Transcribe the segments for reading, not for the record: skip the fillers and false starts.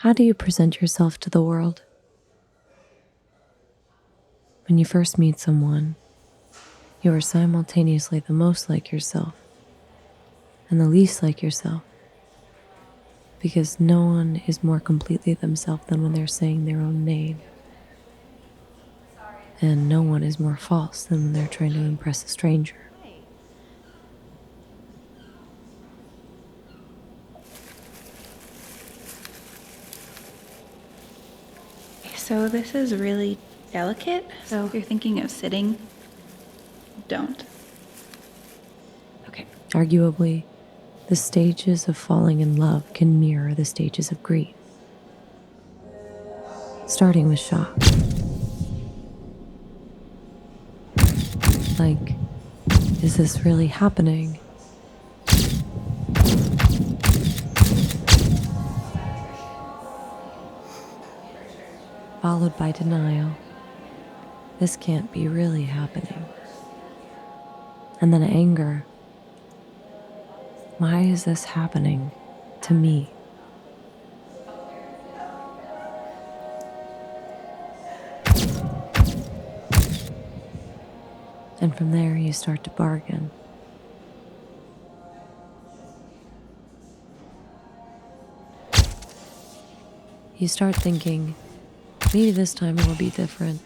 How do you present yourself to the world? When you first meet someone, you are simultaneously the most like yourself and the least like yourself, because no one is more completely themselves than when they're saying their own name. And no one is more false than when they're trying to impress a stranger. So this is really delicate. So if you're thinking of sitting, don't. Okay. Arguably, the stages of falling in love can mirror the stages of grief. Starting with shock. Like, is this really happening? Followed by denial. This can't be really happening. And then anger. Why is this happening to me? And from there, you start to bargain. You start thinking, maybe this time it will be different.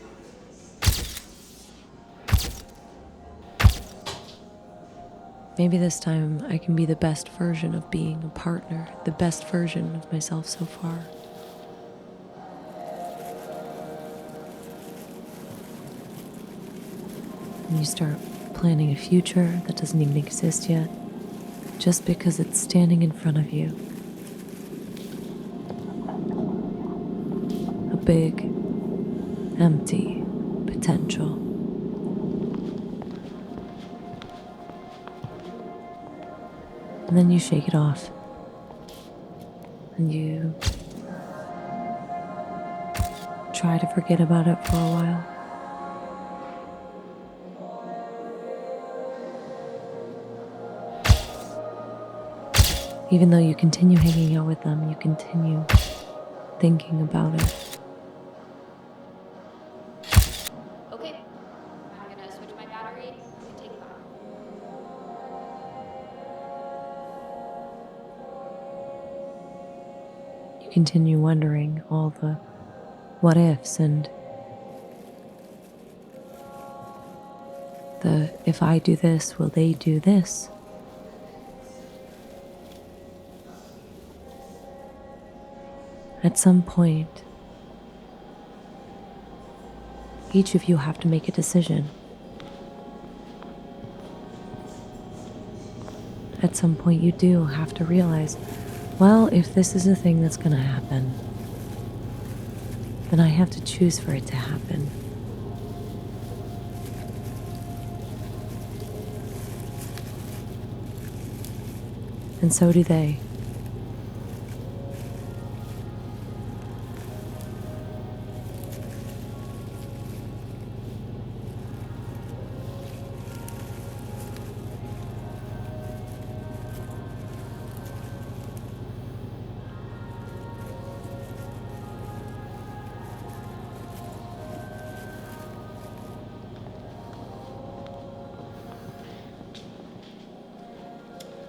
Maybe this time I can be the best version of being a partner, the best version of myself so far. And you start planning a future that doesn't even exist yet, just because it's standing in front of you. A big, empty potential. And then you shake it off. And you try to forget about it for a while. Even though you continue hanging out with them, you continue thinking about it. Okay, I'm gonna switch my battery and take it off. You continue wondering all the what ifs and the if I do this, will they do this? At some point, each of you have to make a decision. At some point, you do have to realize, well, if this is a thing that's going to happen, then I have to choose for it to happen. And so do they.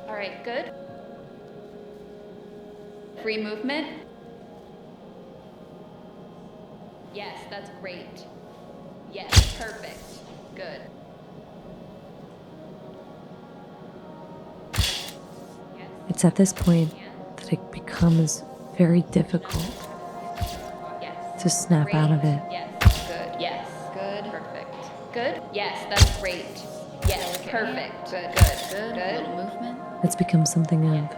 All right, good. Free movement. Yes, that's great. Yes, perfect. Good. Yes. It's at this point that it becomes very difficult Yes. to snap Great. out of it. Yes, good. Yes, good. Perfect. Good. Yes, that's great. Yes, perfect. Good. Good. Good. Little movement. It's become something of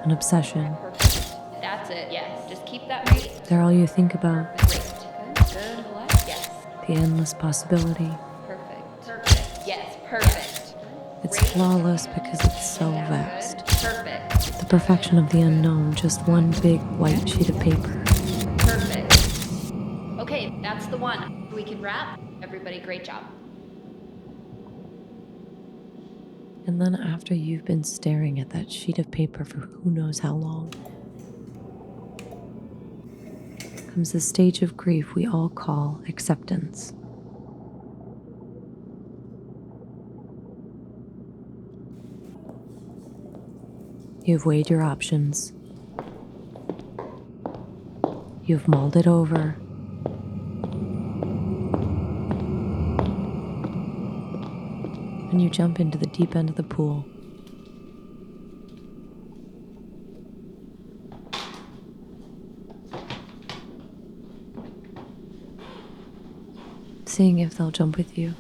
an obsession. Perfect. That's it. Yes. Just keep that rate. They're all you think about, Great. Good. Good. Yes. the endless possibility. Perfect. Perfect. Yes. Perfect. It's Great. flawless because it's so Good. vast. Perfect. The perfection of the unknown, just one big white sheet of paper. Perfect. Okay, that's the one. We can wrap. Everybody, great job. And then after you've been staring at that sheet of paper for who knows how long, comes the stage of grief we all call acceptance. You've weighed your options. You've mulled it over. And you jump into the deep end of the pool. Seeing if they'll jump with you.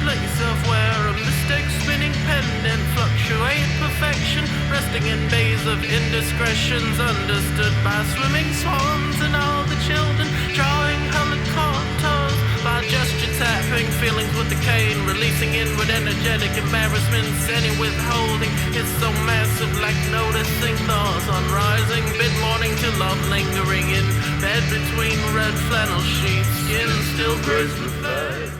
Let yourself wear a mistake spinning pendant, fluctuate perfection, resting in bays of indiscretions, understood by swimming swans and all the children, drawing colored contours by gesture tapping, feelings with the cane, releasing inward energetic embarrassments, any withholding, it's so massive like noticing thoughts on rising, mid-morning to love lingering in bed between red flannel sheets, skin still grazed with fur.